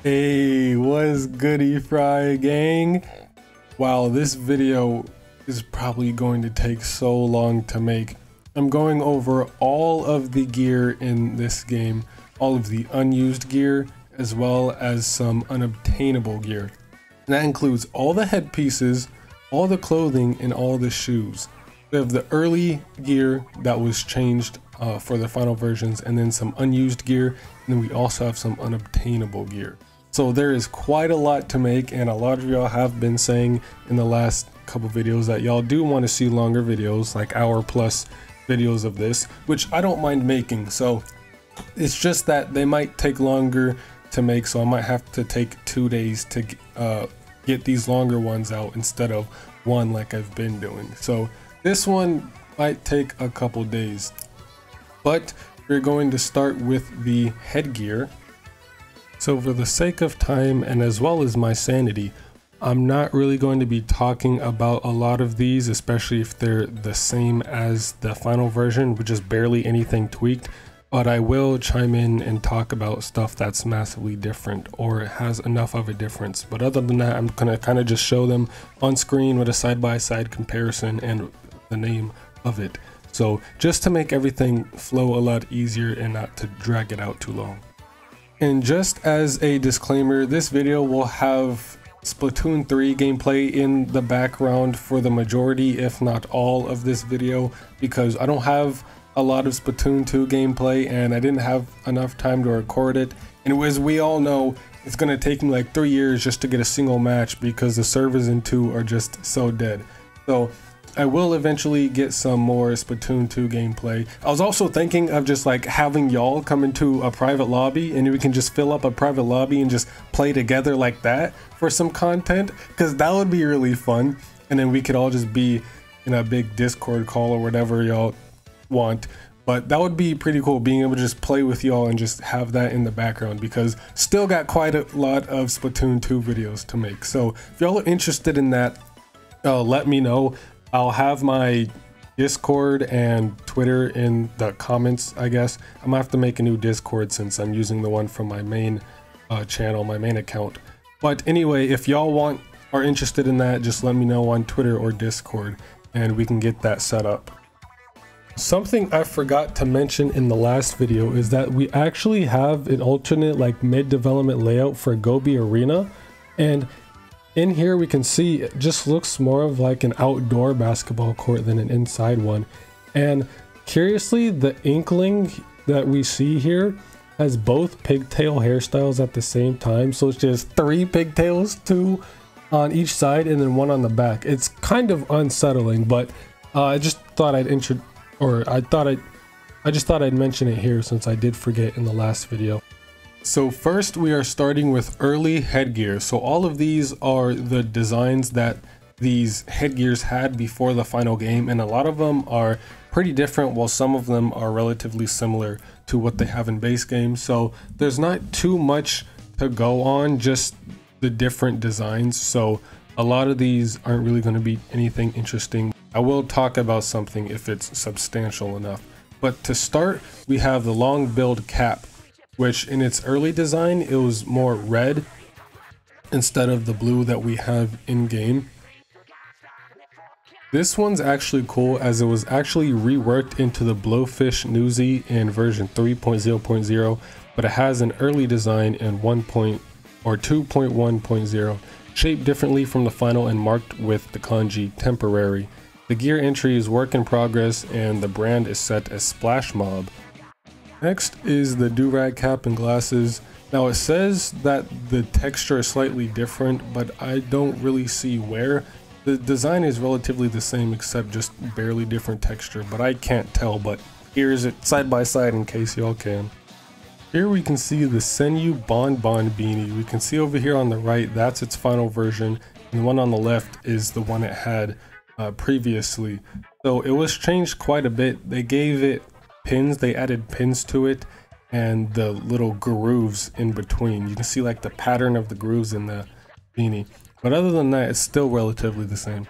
Hey, what's goody Frye gang? Wow, this video is probably going to take so long to make. I'm going over all of the gear in this game, all of the unused gear, as well as some unobtainable gear. And that includes all the headpieces, all the clothing, and all the shoes. We have the early gear that was changed for the final versions, and then some unused gear, and then we also have some unobtainable gear. So there is quite a lot to make, and a lot of y'all have been saying in the last couple videos that y'all do want to see longer videos, like hour plus videos of this, which I don't mind making. So it's just that they might take longer to make, so I might have to take 2 days to get these longer ones out instead of one like I've been doing. So this one might take a couple days, but we're going to start with the headgear. So for the sake of time and as well as my sanity, I'm not really going to be talking about a lot of these, especially if they're the same as the final version, which is barely anything tweaked. But I will chime in and talk about stuff that's massively different or has enough of a difference. But other than that, I'm gonna kind of just show them on screen with a side-by-side comparison and the name of it. So just to make everything flow a lot easier and not to drag it out too long. And just as a disclaimer, this video will have Splatoon 3 gameplay in the background for the majority, if not all, of this video, because I don't have a lot of Splatoon 2 gameplay and I didn't have enough time to record it. And as we all know, it's going to take me like 3 years just to get a single match because the servers in 2 are just so dead. So I will eventually get some more Splatoon 2 gameplay. I was also thinking of just like having y'all come into a private lobby and we can just fill up a private lobby and just play together like that for some content, because that would be really fun. And then we could all just be in a big Discord call or whatever y'all want. But that would be pretty cool, being able to just play with y'all and just have that in the background, because still got quite a lot of Splatoon 2 videos to make. So if y'all are interested in that, let me know. I'll have my Discord and Twitter in the comments, I guess. I'm gonna have to make a new Discord since I'm using the one from my main channel, my main account. But anyway, if y'all are interested in that, just let me know on Twitter or Discord and we can get that set up. Something I forgot to mention in the last video is that we actually have an alternate like mid-development layout for Gobi Arena, and in here we can see it just looks more of like an outdoor basketball court than an inside one. And curiously, the inkling that we see here has both pigtail hairstyles at the same time. So it's just 3 pigtails, 2 on each side and then 1 on the back. It's kind of unsettling, but I just thought I'd mention it here since I did forget in the last video. So first we are starting with early headgear. So all of these are the designs that these headgears had before the final game, and a lot of them are pretty different while some of them are relatively similar to what they have in base game. So there's not too much to go on, just the different designs. So a lot of these aren't really going to be anything interesting. I will talk about something if it's substantial enough. But to start, we have the long build cap, which in its early design, it was more red instead of the blue that we have in game. This one's actually cool as it was actually reworked into the Blowfish Newsy in version 3.0.0, but it has an early design in 2.1.0, shaped differently from the final and marked with the kanji temporary. The gear entry is work in progress and the brand is set as Splash Mob. Next is the do-rag cap and glasses. Now it says that the texture is slightly different, but I don't really see where. The design is relatively the same except just barely different texture, but I can't tell. But here's it side by side in case y'all can. Here we can see the Senyu Bon Bon beanie. We can see over here on the right, that's its final version, and the one on the left is the one it had previously. So it was changed quite a bit. They gave it pins, they added pins to it and the little grooves in between. You can see like the pattern of the grooves in the beanie, but other than that, it's still relatively the same.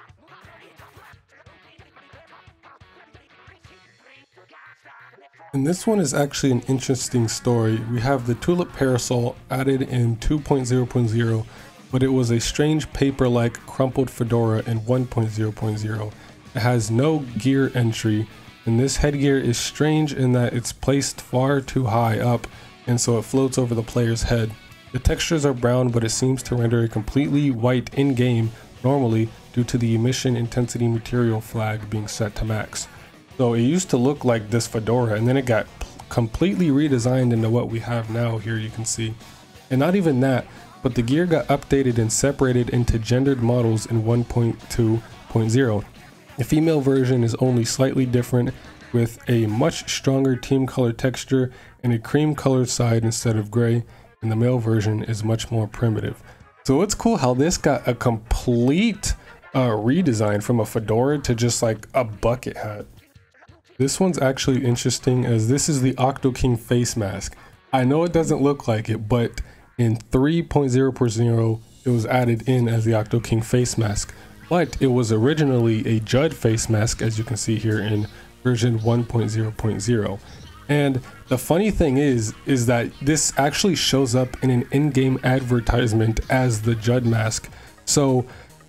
And this one is actually an interesting story. We have the tulip parasol added in 2.0.0, but it was a strange paper-like crumpled fedora in 1.0.0. It has no gear entry, and this headgear is strange in that it's placed far too high up, and so it floats over the player's head. The textures are brown, but it seems to render a completely white in-game normally due to the emission intensity material flag being set to max. So it used to look like this fedora, and then it got completely redesigned into what we have now. Here you can see. And not even that, but the gear got updated and separated into gendered models in 1.2.0. The female version is only slightly different, with a much stronger team color texture and a cream colored side instead of gray, and the male version is much more primitive. So it's cool how this got a complete redesign from a fedora to just like a bucket hat. This one's actually interesting as this is the Octo King face mask. I know it doesn't look like it, but in 3.0.0 it was added in as the Octo King face mask, but it was originally a Judd face mask, as you can see here in version 1.0.0. And the funny thing is that this actually shows up in an in-game advertisement as the Judd mask. So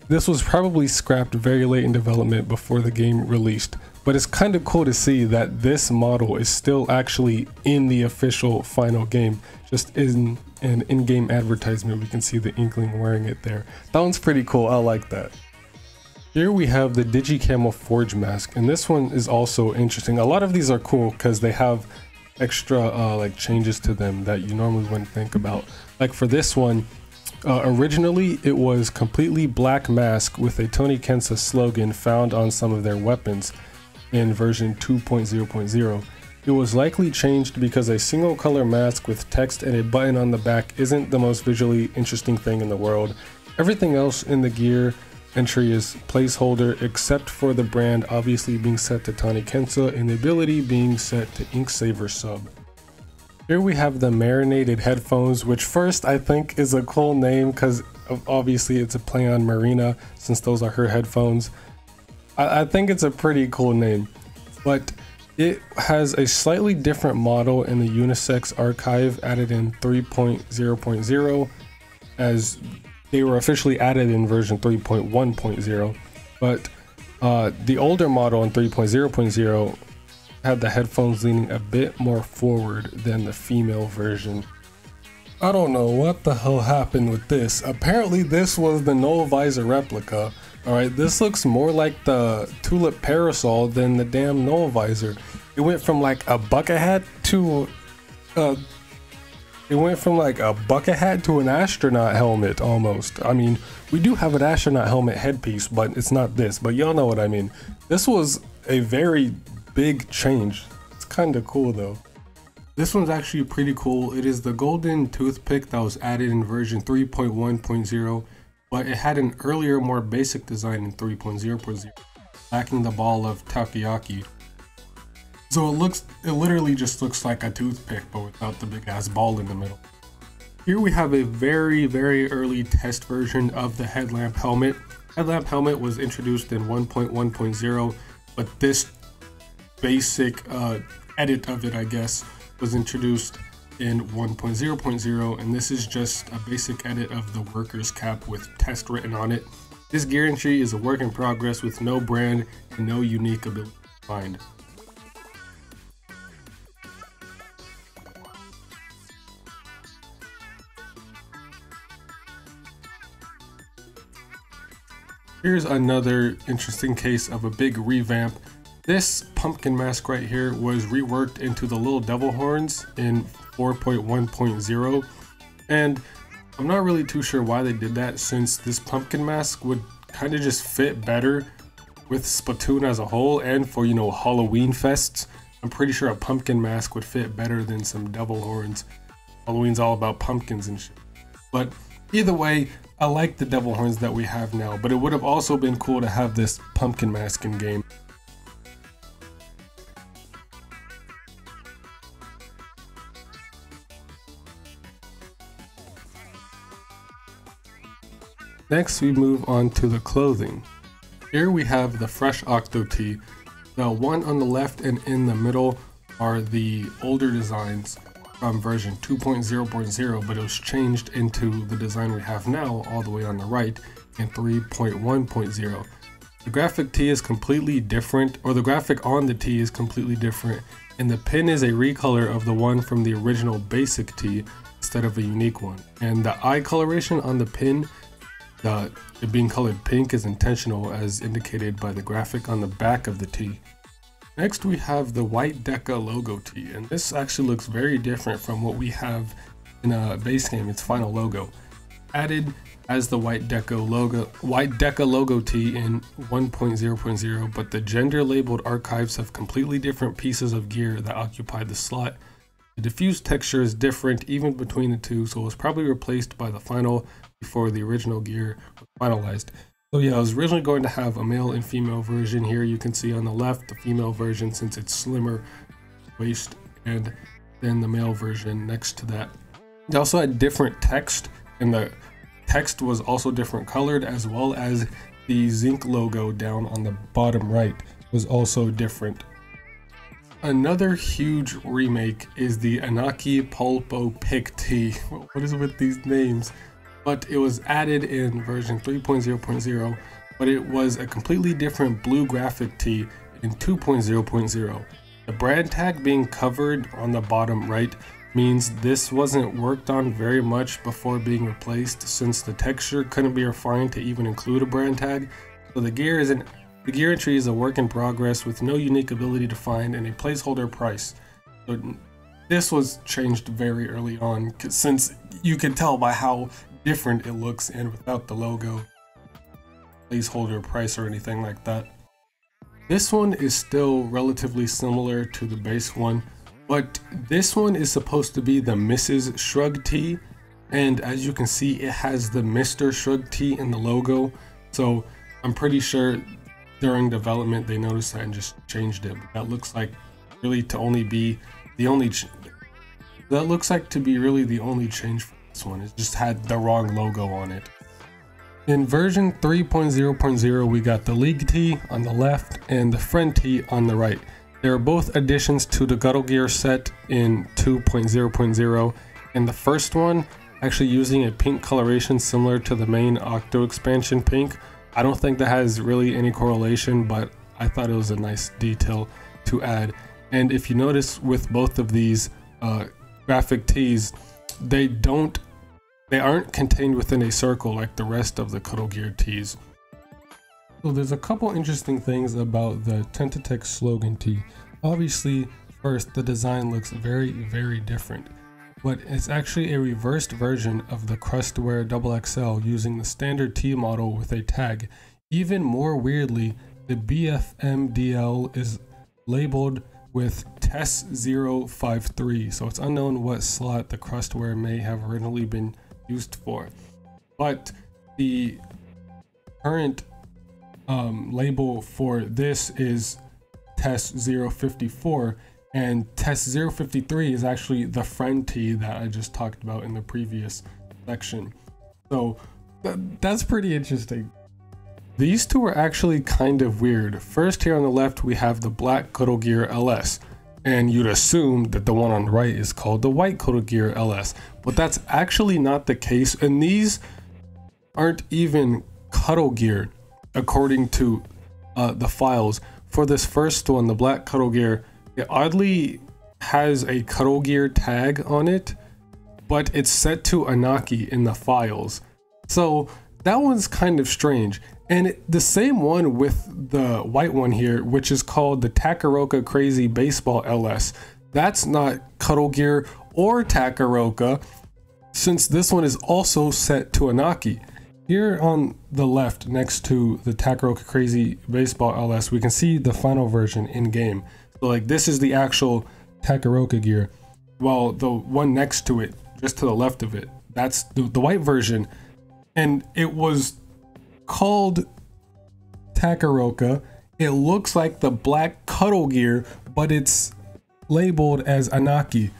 this was probably scrapped very late in development before the game released. But it's kind of cool to see that this model is still actually in the official final game. Just in an in-game advertisement, we can see the Inkling wearing it there. That one's pretty cool, I like that. Here we have the Digicamo Forge mask, and this one is also interesting. A lot of these are cool because they have extra like changes to them that you normally wouldn't think about. Like for this one, originally it was completely black mask with a Tony Kensa slogan found on some of their weapons. In version 2.0.0. It was likely changed because a single color mask with text and a button on the back isn't the most visually interesting thing in the world. Everything else in the gear entry is placeholder except for the brand obviously being set to Tony Kensa and the ability being set to Inksaver sub. Here we have the marinated headphones, which first I think is a cool name because obviously it's a play on Marina since those are her headphones. I think it's a pretty cool name, but it has a slightly different model in the unisex archive added in 3.0.0 as they were officially added in version 3.1.0, but the older model in 3.0.0 had the headphones leaning a bit more forward than the female version. I don't know what the hell happened with this. Apparently this was the null visor replica. Alright, this looks more like the tulip parasol than the damn null visor. It went from like a bucket hat to an astronaut helmet almost. I mean, we do have an astronaut helmet headpiece, but it's not this, but y'all know what I mean. This was a very big change. It's kind of cool though. This one's actually pretty cool. It is the golden toothpick that was added in version 3.1.0. but it had an earlier, more basic design in 3.0.0, lacking the ball of takoyaki. So it literally just looks like a toothpick, but without the big ass ball in the middle. Here we have a very, very early test version of the headlamp helmet. Headlamp helmet was introduced in 1.1.0, but this basic edit of it, I guess, was introduced in 1.0.0, and this is just a basic edit of the worker's cap with test written on it. This gear entry is a work in progress with no brand and no unique ability to find. Here's another interesting case of a big revamp. This pumpkin mask right here was reworked into the little devil horns in 4.1.0, and I'm not really too sure why they did that, since this pumpkin mask would kind of just fit better with Splatoon as a whole, and for, you know, Halloween fests. I'm pretty sure a pumpkin mask would fit better than some devil horns. Halloween's all about pumpkins and shit. But either way, I like the devil horns that we have now, but it would have also been cool to have this pumpkin mask in game. Next, we move on to the clothing. Here we have the fresh Octo tee. The one on the left and in the middle are the older designs from version 2.0.0, but it was changed into the design we have now all the way on the right in 3.1.0. The graphic tee is completely different, or the graphic on the tee is completely different, and the pin is a recolor of the one from the original basic tee instead of a unique one. And the eye coloration on the pin, it being colored pink, is intentional as indicated by the graphic on the back of the tee. Next we have the white Deca logo tee, and this actually looks very different from what we have in a base game, its final logo. Added as the white Deca logo tee in 1.0.0, but the gender labeled archives have completely different pieces of gear that occupy the slot. The diffuse texture is different even between the two, so it was probably replaced by the final before the original gear was finalized. So yeah, I was originally going to have a male and female version here. You can see on the left the female version since it's slimmer waist, and then the male version next to that. They also had different text, and the text was also different colored, as well as the zinc logo down on the bottom right was also different. Another huge remake is the Anaki Pulpo Pick tee. What is it with these names? But it was added in version 3.0.0, but it was a completely different blue graphic tee in 2.0.0. The brand tag being covered on the bottom right means this wasn't worked on very much before being replaced, since the texture couldn't be refined to even include a brand tag. So the gear entry is a work in progress with no unique ability to find and a placeholder price. So this was changed very early on, since you can tell by how different it looks and without the logo, placeholder price, or anything like that. This one is still relatively similar to the base one, but this one is supposed to be the Mrs. Shrug tee, and as you can see, it has the Mr. Shrug tee in the logo. So I'm pretty sure during development they noticed that and just changed it. But that looks like really to only be the only that looks like to be really the only change for this one. It just had the wrong logo on it. In version 3.0.0, we got the League tee on the left and the Friend tee on the right. They are both additions to the Guddle Gear set in 2.0.0, and the first one actually using a pink coloration similar to the main Octo expansion pink. I don't think that has really any correlation, but I thought it was a nice detail to add. And if you notice with both of these graphic tees, they aren't contained within a circle like the rest of the Guddle Gear tees. So there's a couple interesting things about the Tentatek slogan tee. Obviously, first, the design looks very, very different, but it's actually a reversed version of the Crustware XXL using the standard tee model with a tag. Even more weirdly, the BFMDL is labeled with TES053, so it's unknown what slot the Crustware may have originally been used for. But the current label for this is TES054, and TES053 is actually the Friend tee that I just talked about in the previous section. So that's pretty interesting. These two are actually kind of weird. First, here on the left we have the black Guddle Gear LS, and you'd assume that the one on the right is called the white Guddle Gear LS, but that's actually not the case, and these aren't even Guddle Gear according to the files. For this first one, the black Guddle Gear, it oddly has a Guddle Gear tag on it, but it's set to Anaki in the files. So that one's kind of strange. And the same one with the white one here, which is called the Takaroka Crazy Baseball LS. That's not Guddle Gear or Takaroka, since this one is also set to Anaki. Here on the left, next to the Takaroka Crazy Baseball LS, we can see the final version in game. So like this is the actual Takaroka gear, while the one next to it, just to the left of it, that's the white version, and it was called Takaroka. It looks like the black Guddle Gear, but it's labeled as Anaki.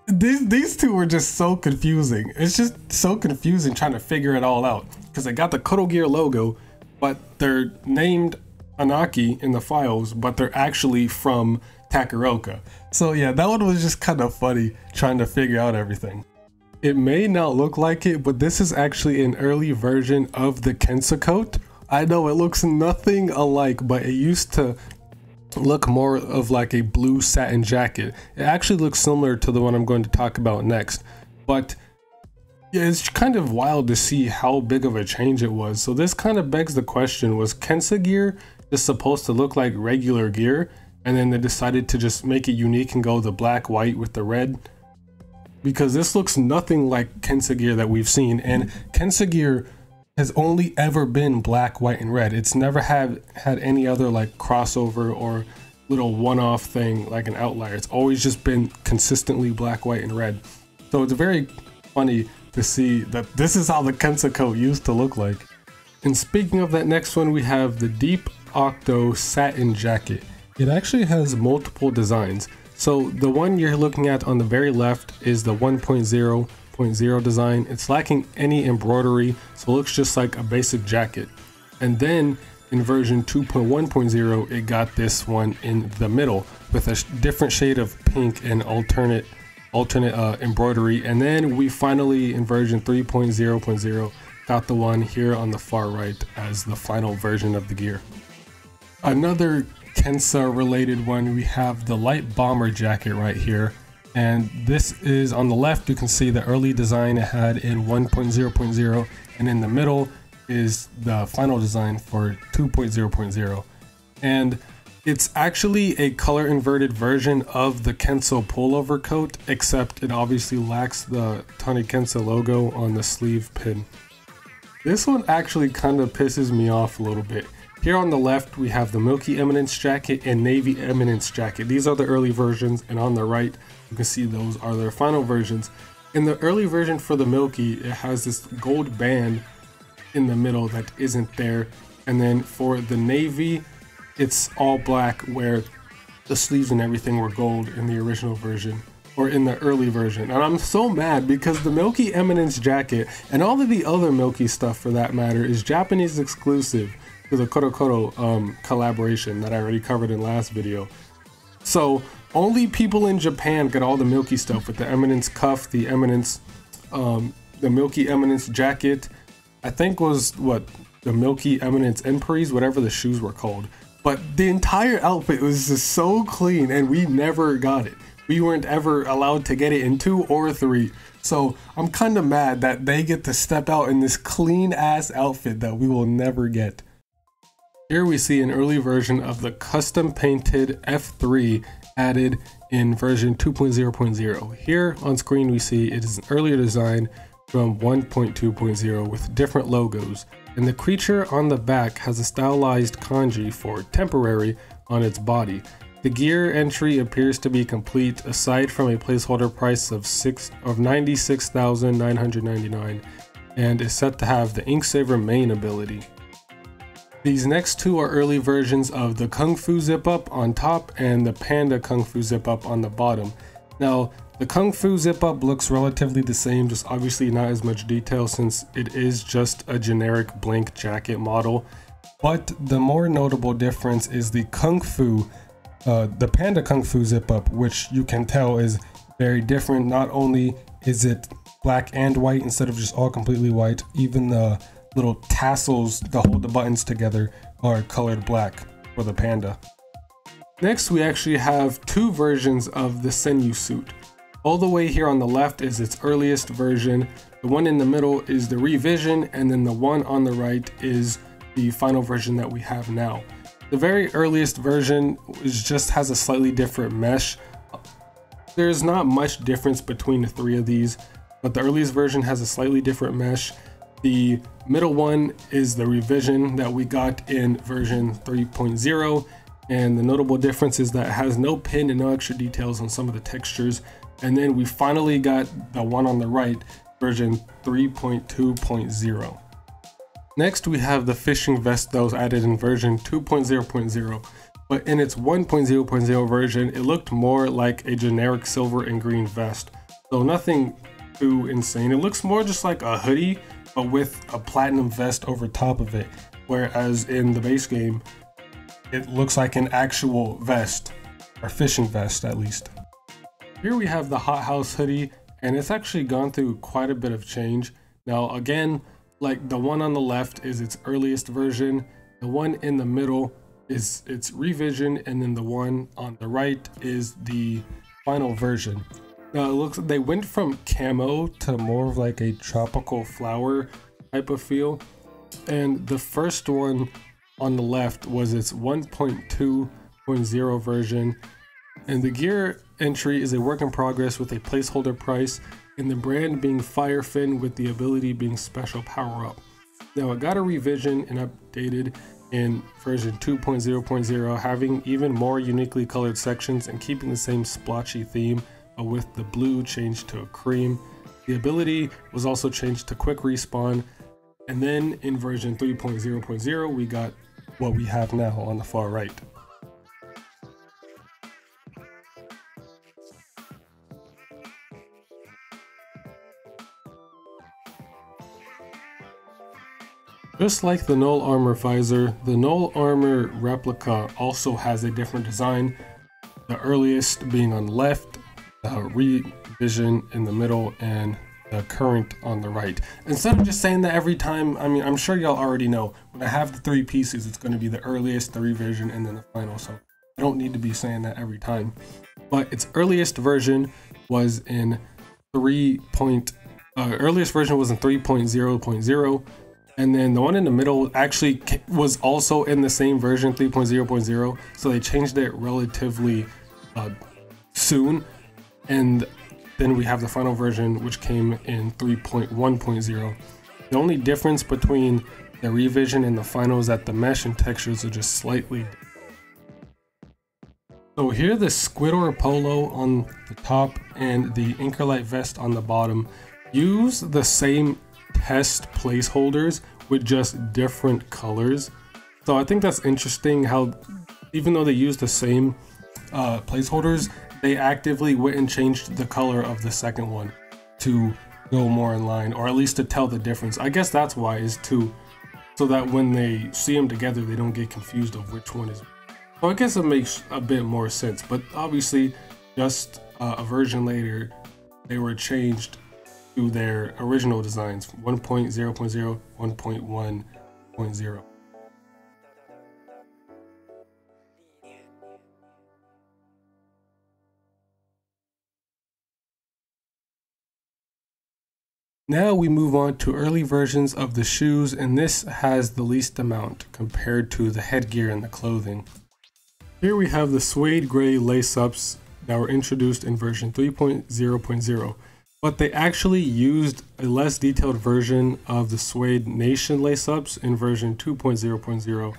These two were just so confusing. It's just so confusing trying to figure it all out, because they got the Guddle Gear logo, but they're named Anaki in the files, but they're actually from Kakaroka. So yeah, that one was just kind of funny trying to figure out everything. It may not look like it, but this is actually an early version of the Kensa coat. I know it looks nothing alike, but it used to look more of like a blue satin jacket. It actually looks similar to the one I'm going to talk about next, but yeah, it's kind of wild to see how big of a change it was. So this kind of begs the question, was Kensa gear just supposed to look like regular gear, and then they decided to just make it unique and go the black, white with the red? Because this looks nothing like Kensa gear that we've seen, and Kensa gear has only ever been black, white, and red. It's never had any other like crossover or little one-off thing like an outlier. It's always just been consistently black, white, and red. So it's very funny to see that this is how the Kensa coat used to look like. And speaking of that next one, we have the Deep Octo Satin Jacket. It actually has multiple designs. So the one you're looking at on the very left is the 1.0.0 design. It's lacking any embroidery, so it looks just like a basic jacket. And then in version 2.1.0, it got this one in the middle with a different shade of pink and alternate embroidery. And then we finally, in version 3.0.0, got the one here on the far right as the final version of the gear. Another Kensa related one, we have the light bomber jacket right here, and this is on the left. You can see the early design it had in 1.0.0, and in the middle is the final design for 2.0.0, and it's actually a color inverted version of the Kensa pullover coat, except it obviously lacks the Tani Kensa logo on the sleeve pin. This one actually kind of pisses me off a little bit. Here on the left, we have the Milky Eminence jacket and Navy Eminence jacket. These are the early versions, and on the right, you can see those are their final versions. In the early version for the Milky, it has this gold band in the middle that isn't there. And then for the Navy, it's all black, where the sleeves and everything were gold in the original version, or in the early version. And I'm so mad because the Milky Eminence jacket, and all of the other Milky stuff for that matter, is Japanese exclusive to the Korokoro collaboration that I already covered in last video. So only people in Japan get all the Milky stuff with the Eminence cuff, the Eminence, the Milky Eminence jacket. I think was what the Milky Eminence Emperies, whatever the shoes were called. But the entire outfit was just so clean, and we never got it. We weren't ever allowed to get it in 2 or 3. So I'm kind of mad that they get to step out in this clean ass outfit that we will never get. Here we see an early version of the custom painted F3 added in version 2.0.0. Here on screen we see it is an earlier design from 1.2.0 with different logos, and the creature on the back has a stylized kanji for temporary on its body. The gear entry appears to be complete aside from a placeholder price of 96,999 and is set to have the Inksaver main ability. These next two are early versions of the Kung Fu Zip Up on top and the Panda Kung Fu Zip Up on the bottom. Now, the Kung Fu Zip Up looks relatively the same, just obviously not as much detail since it is just a generic blank jacket model. But the more notable difference is the the Panda Kung Fu Zip Up, which you can tell is very different. Not only is it black and white instead of just all completely white, even the little tassels to hold the buttons together are colored black for the Panda. Next, we actually have two versions of the Senyu suit. All the way here on the left is its earliest version, the one in the middle is the revision, and then the one on the right is the final version that we have now. The very earliest version just has a slightly different mesh. There's not much difference between the three of these, but the earliest version has a slightly different mesh. The middle one is the revision that we got in version 3.0, and the notable difference is that it has no pin and no extra details on some of the textures. And then we finally got the one on the right, version 3.2.0. Next, we have the fishing vest that was added in version 2.0.0, but in its 1.0.0 version, it looked more like a generic silver and green vest. So nothing too insane. It looks more just like a hoodie, but with a platinum vest over top of it, whereas in the base game it looks like an actual vest. or fishing vest at least. Here we have the Hot House hoodie, and it's actually gone through quite a bit of change. Now again, like the one on the left is its earliest version, the one in the middle is its revision, and then the one on the right is the final version. Now it looks, they went from camo to more of like a tropical flower type of feel, and the first one on the left was its 1.2.0 version, and the gear entry is a work in progress with a placeholder price, and the brand being Firefin with the ability being special power up. Now it got a revision and updated in version 2.0.0, having even more uniquely colored sections and keeping the same splotchy theme, with the blue changed to a cream. The ability was also changed to quick respawn, and then in version 3.0.0 we got what we have now on the far right. Just like the Null Armor visor, the Null Armor replica also has a different design, the earliest being on the left, the revision in the middle, and the current on the right. Instead of just saying that every time, I mean, I'm sure y'all already know, when I have the three pieces, it's going to be the earliest, the revision, and then the final, so I don't need to be saying that every time. But its earliest version was in 3.0.0, and then the one in the middle actually was also in the same version, 3.0.0, so they changed it relatively soon. And then we have the final version, which came in 3.1.0. The only difference between the revision and the final is that the mesh and textures are just slightly different. So here the Squidor polo on the top and the Inkerlight vest on the bottom use the same test placeholders with just different colors. So I think that's interesting how even though they use the same placeholders, they actively went and changed the color of the second one to go more in line, or at least to tell the difference. I guess that's why, is so that when they see them together, they don't get confused of which one is. So I guess it makes a bit more sense, but obviously just a version later, they were changed to their original designs, 1.0.0, 1.1.0. Now we move on to early versions of the shoes, and this has the least amount compared to the headgear and the clothing. Here we have the suede gray lace-ups that were introduced in version 3.0.0, but they actually used a less detailed version of the suede nation lace-ups in version 2.0.0,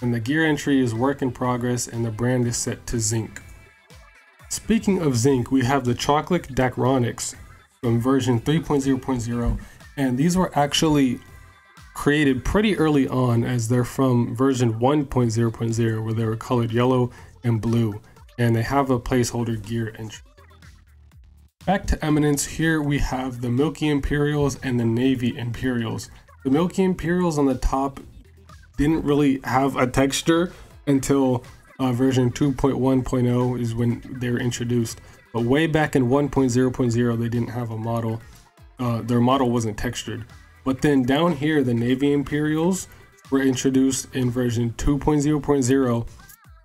and the gear entry is work in progress and the brand is set to zinc. Speaking of zinc, we have the chocolate Dacronics from version 3.0.0, and these were actually created pretty early on, as they're from version 1.0.0, where they were colored yellow and blue, and they have a placeholder gear entry. Back to Eminence, here we have the Milky Imperials and the Navy Imperials. The Milky Imperials on the top didn't really have a texture until version 2.1.0 is when they were introduced. But way back in 1.0.0, they didn't have a model. Their model wasn't textured. But then down here, the Navy Imperials were introduced in version 2.0.0,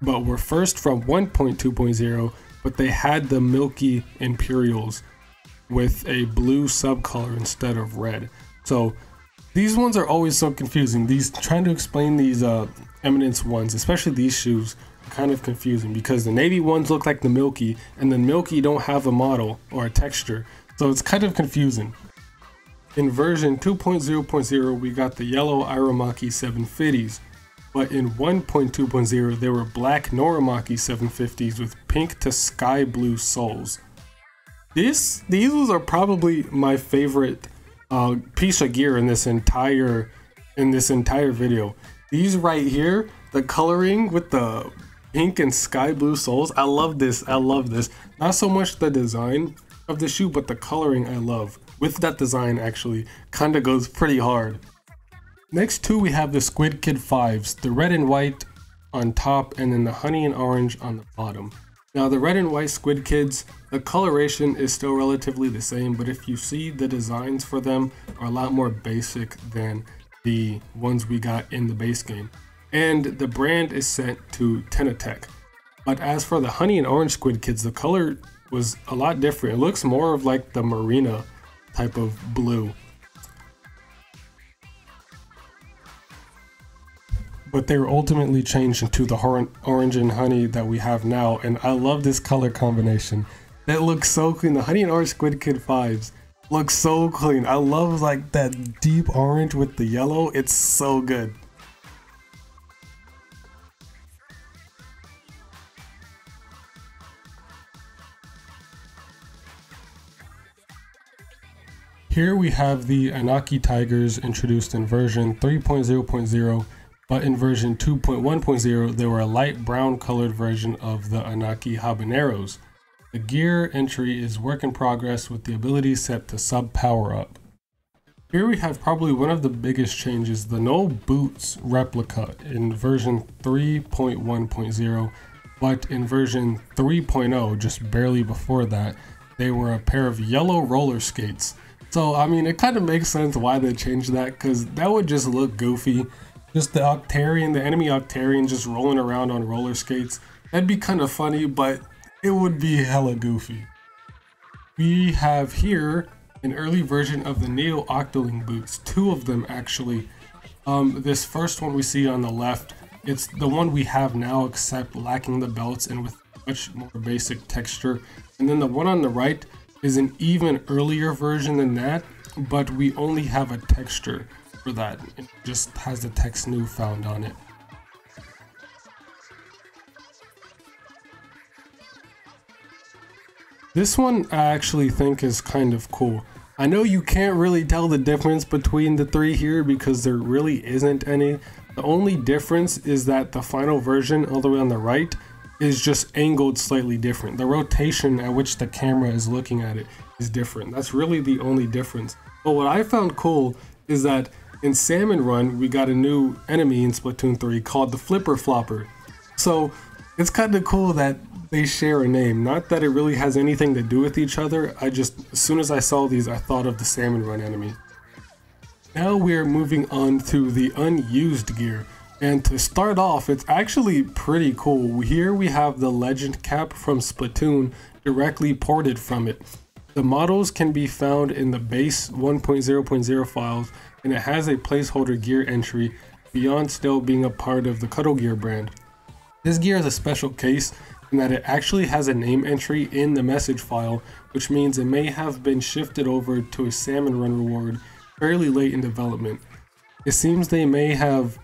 but were first from 1.2.0, but they had the Milky Imperials with a blue subcolor instead of red. So these ones are always so confusing. Trying to explain these Eminence ones, especially these shoes, kind of confusing because the Navy ones look like the Milky, and the Milky don't have a model or a texture, so it's kind of confusing. In version 2.0.0, we got the yellow Iramaki 750s, but in 1.2.0 they were black Norimaki 750s with pink to sky blue soles. These are probably my favorite piece of gear in this entire video. These right here, the coloring with the pink and sky blue soles, I love this. Not so much the design of the shoe, but the coloring I love. With that design actually kind of goes pretty hard. Next two, we have the Squid Kid 5s, the red and white on top and then the honey and orange on the bottom. Now the red and white squid kids, the coloration is still relatively the same, but if you see, the designs for them are a lot more basic than the ones we got in the base game. And the brand is set to Tenatech. But as for the honey and orange squid kids, the color was a lot different. It looks more of like the marina type of blue. But they were ultimately changed into the orange and honey that we have now, and I love this color combination. That looks so clean. The honey and orange squid kid 5s look so clean. I love like that deep orange with the yellow. It's so good. Here we have the Anaki Tigers introduced in version 3.0.0, but in version 2.1.0 they were a light brown colored version of the Anaki Habaneros. The gear entry is work in progress with the ability set to sub power up. Here we have probably one of the biggest changes, the no boots replica in version 3.1.0, but in version 3.0, just barely before that, they were a pair of yellow roller skates. So I mean, it kind of makes sense why they changed that, because that would just look goofy. Just the Octarian, the enemy Octarian just rolling around on roller skates. That'd be kind of funny, but it would be hella goofy. We have here an early version of the Neo Octoling boots, 2 of them actually. This first one we see on the left, it's the one we have now except lacking the belts and with much more basic texture. And then the one on the right is an even earlier version than that, but we only have a texture for that. It just has the text new found on it. This one I actually think is kind of cool. I know you can't really tell the difference between the 3 here because there really isn't any. The only difference is that the final version all the way on the right is just angled slightly different. The rotation at which the camera is looking at it is different. That's really the only difference. But what I found cool is that in Salmon Run, we got a new enemy in Splatoon 3 called the Flipper Flopper. So it's kind of cool that they share a name. Not that it really has anything to do with each other. As soon as I saw these, I thought of the Salmon Run enemy. Now we're moving on to the Unused gear. And to start off, it's actually pretty cool. Here we have the Legend cap from Splatoon directly ported from it. The models can be found in the base 1.0.0 files, and it has a placeholder gear entry beyond still being a part of the Cuddle Gear brand. This gear is a special case in that it actually has a name entry in the message file, which means it may have been shifted over to a Salmon Run reward fairly late in development. It seems they may have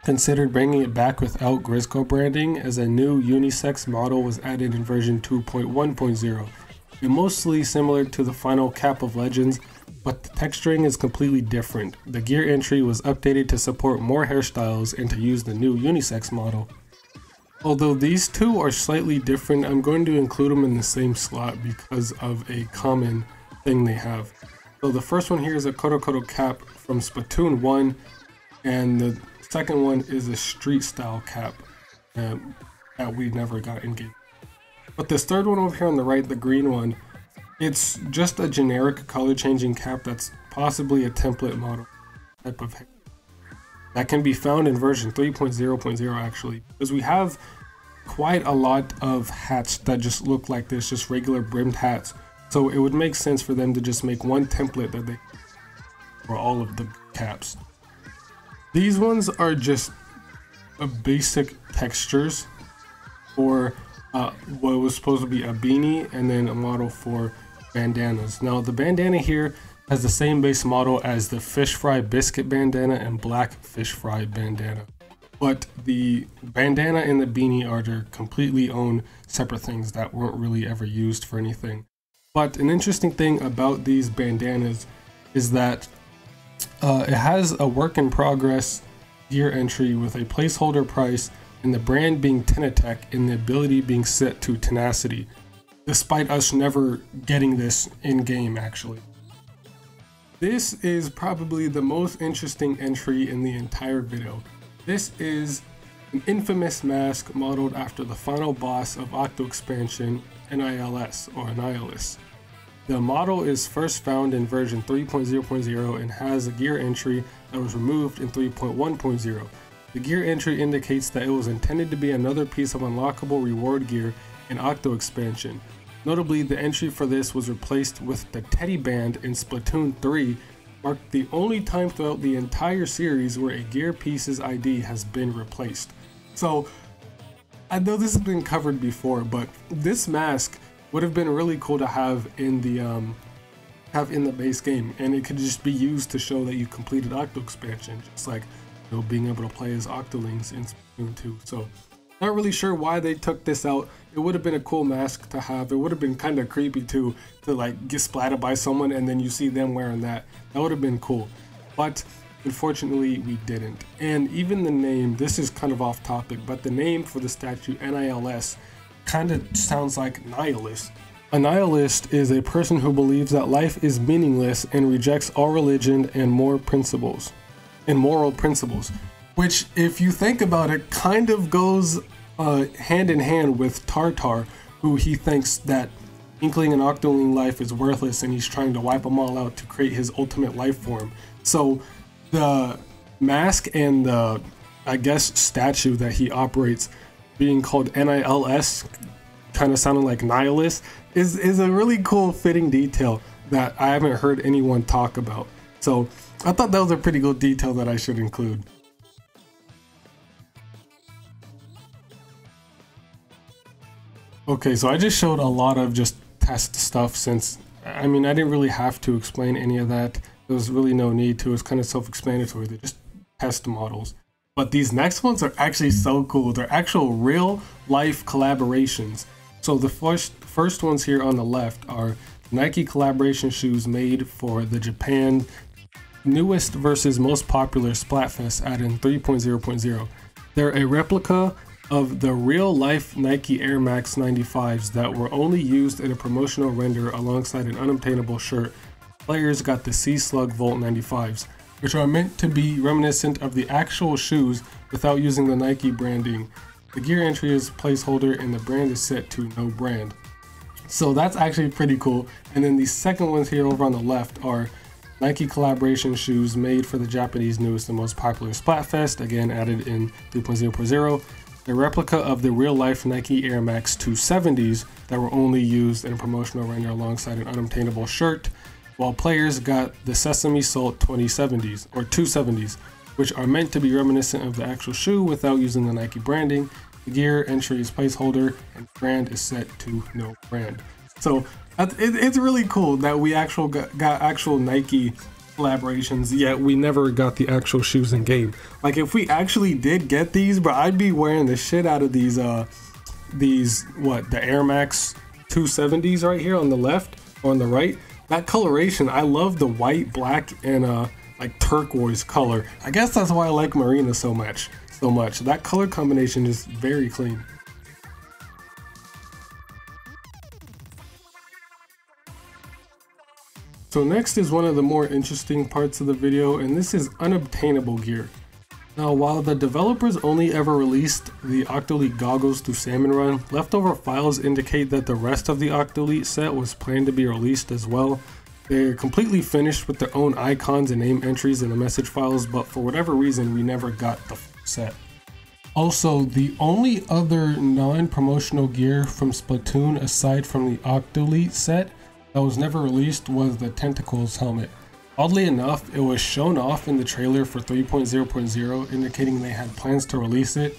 considered bringing it back without Grisco branding, as a new unisex model was added in version 2.1.0. It's mostly similar to the final cap of Legends, but the texturing is completely different. The gear entry was updated to support more hairstyles and to use the new unisex model. Although these two are slightly different, I'm going to include them in the same slot because of a common thing they have. So the first one here is a Koto cap from Splatoon 1, and the second one is a street style cap that we never got in game. But this third one over here on the right, the green one, it's just a generic color changing cap that's possibly a template model type of hair. That can be found in version 3.0.0 actually, because we have quite a lot of hats that just look like this, just regular brimmed hats. So it would make sense for them to just make one template that they for all of the caps. These ones are just basic textures for what was supposed to be a beanie and then a model for bandanas. Now the bandana here has the same base model as the Fish Fry biscuit bandana and black Fish Fry bandana, but the bandana and the beanie are their completely own separate things that weren't really ever used for anything. But an interesting thing about these bandanas is that it has a work in progress gear entry with a placeholder price and the brand being Tenatech and the ability being set to Tenacity, despite us never getting this in game actually. This is probably the most interesting entry in the entire video. This is an infamous mask modeled after the final boss of Octo expansion NILS or Annihilus. The model is first found in version 3.0.0 and has a gear entry that was removed in 3.1.0. The gear entry indicates that it was intended to be another piece of unlockable reward gear in Octo expansion. Notably, the entry for this was replaced with the Teddy Band in Splatoon 3, marked the only time throughout the entire series where a gear piece's ID has been replaced. So, I know this has been covered before, but this mask would have been really cool to have in the base game, and it could just be used to show that you completed Octo expansion, just like, you know, being able to play as Octolings in Splatoon 2. So, not really sure why they took this out. It would have been a cool mask to have. It would have been kind of creepy too, to like get splattered by someone and then you see them wearing that. That would have been cool. But unfortunately we didn't. And even the name, this is kind of off topic, but the name for the statue, NILS, kind of sounds like nihilist. A nihilist is a person who believes that life is meaningless and rejects all religion and moral principles. Which, if you think about it, kind of goes hand in hand with Tartar, who he thinks that Inkling and Octoling life is worthless and he's trying to wipe them all out to create his ultimate life form. So the mask and the, I guess, statue that he operates being called NILS, kind of sounding like nihilist, is a really cool fitting detail that I haven't heard anyone talk about. So I thought that was a pretty good detail that I should include. Okay, so I just showed a lot of just test stuff since, I mean, I didn't really have to explain any of that. There was really no need to. It's kind of self-explanatory. They're just test models. But these next ones are actually so cool. They're actual real-life collaborations. So the first ones here on the left are Nike collaboration shoes made for the Japan newest versus most popular Splatfest added in 3.0.0. They're a replica of the real-life Nike Air Max 95s that were only used in a promotional render alongside an unobtainable shirt. Players got the Sea Slug Volt 95s, which are meant to be reminiscent of the actual shoes without using the Nike branding. The gear entry is placeholder and the brand is set to no brand. So that's actually pretty cool. And then the second ones here over on the left are Nike collaboration shoes made for the Japanese newest and most popular Splatfest, again added in 3.0.0. A replica of the real-life Nike Air Max 270s that were only used in a promotional render alongside an unobtainable shirt, while players got the Sesame Salt 2070s or 270s, which are meant to be reminiscent of the actual shoe without using the Nike branding. The gear entry is placeholder and brand is set to no brand. So it's really cool that we got actual Nike collaborations, yet we never got the actual shoes in game. Like, if we actually did get these, bro, I'd be wearing the shit out of these the Air Max 270s right here on the left or on the right. That coloration, I love the white, black, and like turquoise color. I guess that's why I like Marina so much. That color combination is very clean. So next is one of the more interesting parts of the video, and this is unobtainable gear. Now, while the developers only ever released the Octolead goggles through Salmon Run, leftover files indicate that the rest of the Octolead set was planned to be released as well. They're completely finished with their own icons and name entries in the message files, but for whatever reason we never got the set. Also, the only other non-promotional gear from Splatoon aside from the Octolead set that was never released was the Tentacles helmet. Oddly enough, it was shown off in the trailer for 3.0.0, indicating they had plans to release it.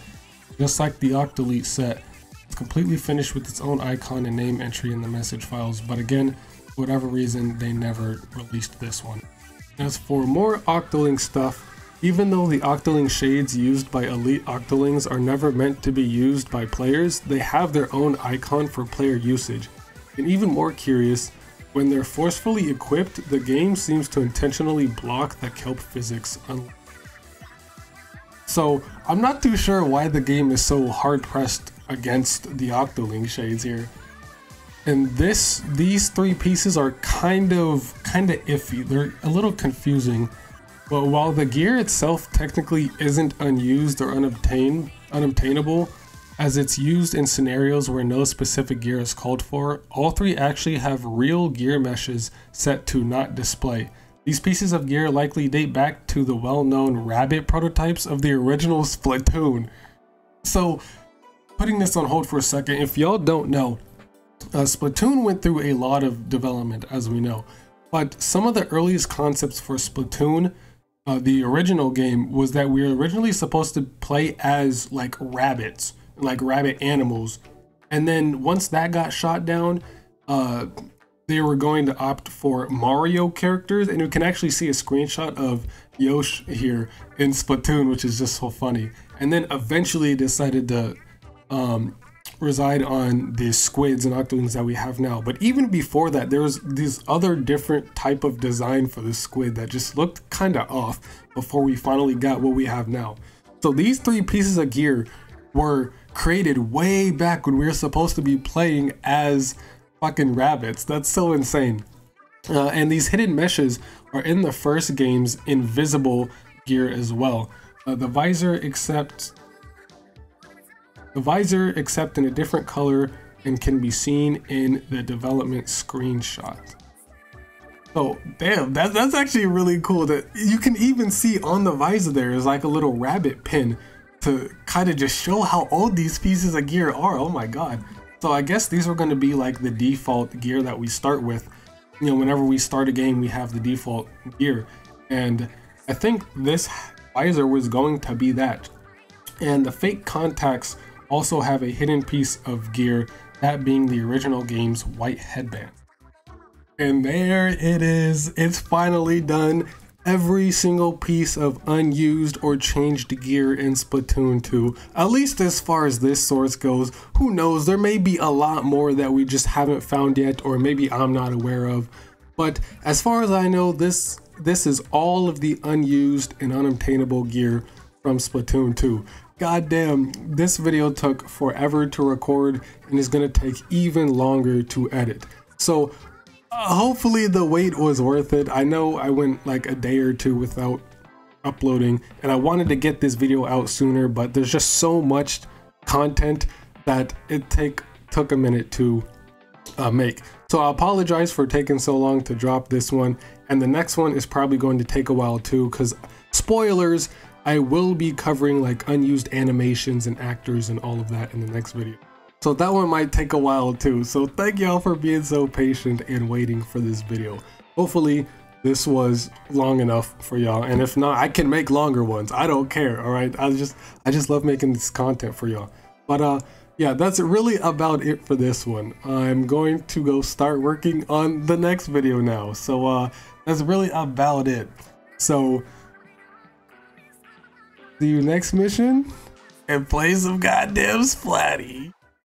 Just like the Octolead set, it's completely finished with its own icon and name entry in the message files, but again, for whatever reason, they never released this one. As for more Octoling stuff, even though the Octoling shades used by elite Octolings are never meant to be used by players, they have their own icon for player usage. And even more curious, when they're forcefully equipped, the game seems to intentionally block the kelp physics. So I'm not too sure why the game is so hard pressed against the Octoling shades here. And these three pieces are kind of iffy. They're a little confusing. But while the gear itself technically isn't unused or unobtainable, as it's used in scenarios where no specific gear is called for, all three actually have real gear meshes set to not display. These pieces of gear likely date back to the well-known rabbit prototypes of the original Splatoon. So, putting this on hold for a second, if y'all don't know, Splatoon went through a lot of development, as we know. But some of the earliest concepts for Splatoon, the original game, was that we were originally supposed to play as like rabbits, like rabbit animals. And then once that got shot down, they were going to opt for Mario characters, and you can actually see a screenshot of Yosh here in Splatoon, which is just so funny. And then eventually decided to reside on the squids and octolings that we have now. But even before that, there was this other different type of design for the squid that just looked kind of off before we finally got what we have now. So these three pieces of gear were created way back when we were supposed to be playing as fucking rabbits. That's so insane. And these hidden meshes are in the first game's invisible gear as well. The visor except in a different color and can be seen in the development screenshot. Oh damn, that's actually really cool. That you can even see on the visor there is like a little rabbit pin to kind of just show how old these pieces of gear are. Oh my god. So I guess these are going to be like the default gear that we start with. You know, whenever we start a game, we have the default gear. And I think this visor was going to be that. And the fake contacts also have a hidden piece of gear, that being the original game's white headband. And there it is. It's finally done. Every single piece of unused or changed gear in Splatoon 2, at least as far as this source goes. Who knows, there may be a lot more that we just haven't found yet, or maybe I'm not aware of. But as far as I know, this is all of the unused and unobtainable gear from Splatoon 2. Goddamn, this video took forever to record and is gonna take even longer to edit. So hopefully the wait was worth it. I know I went like a day or two without uploading, and I wanted to get this video out sooner, but there's just so much content that it took a minute to make. So I apologize for taking so long to drop this one, and the next one is probably going to take a while too, because spoilers, I will be covering like unused animations and actors and all of that in the next video. So that one might take a while too. So thank y'all for being so patient and waiting for this video. Hopefully this was long enough for y'all, and if not, I can make longer ones. I don't care, all right? I just love making this content for y'all. But yeah, that's really about it for this one. I'm going to go start working on the next video now. So that's really about it. So see you next mission and play some goddamn Splatty.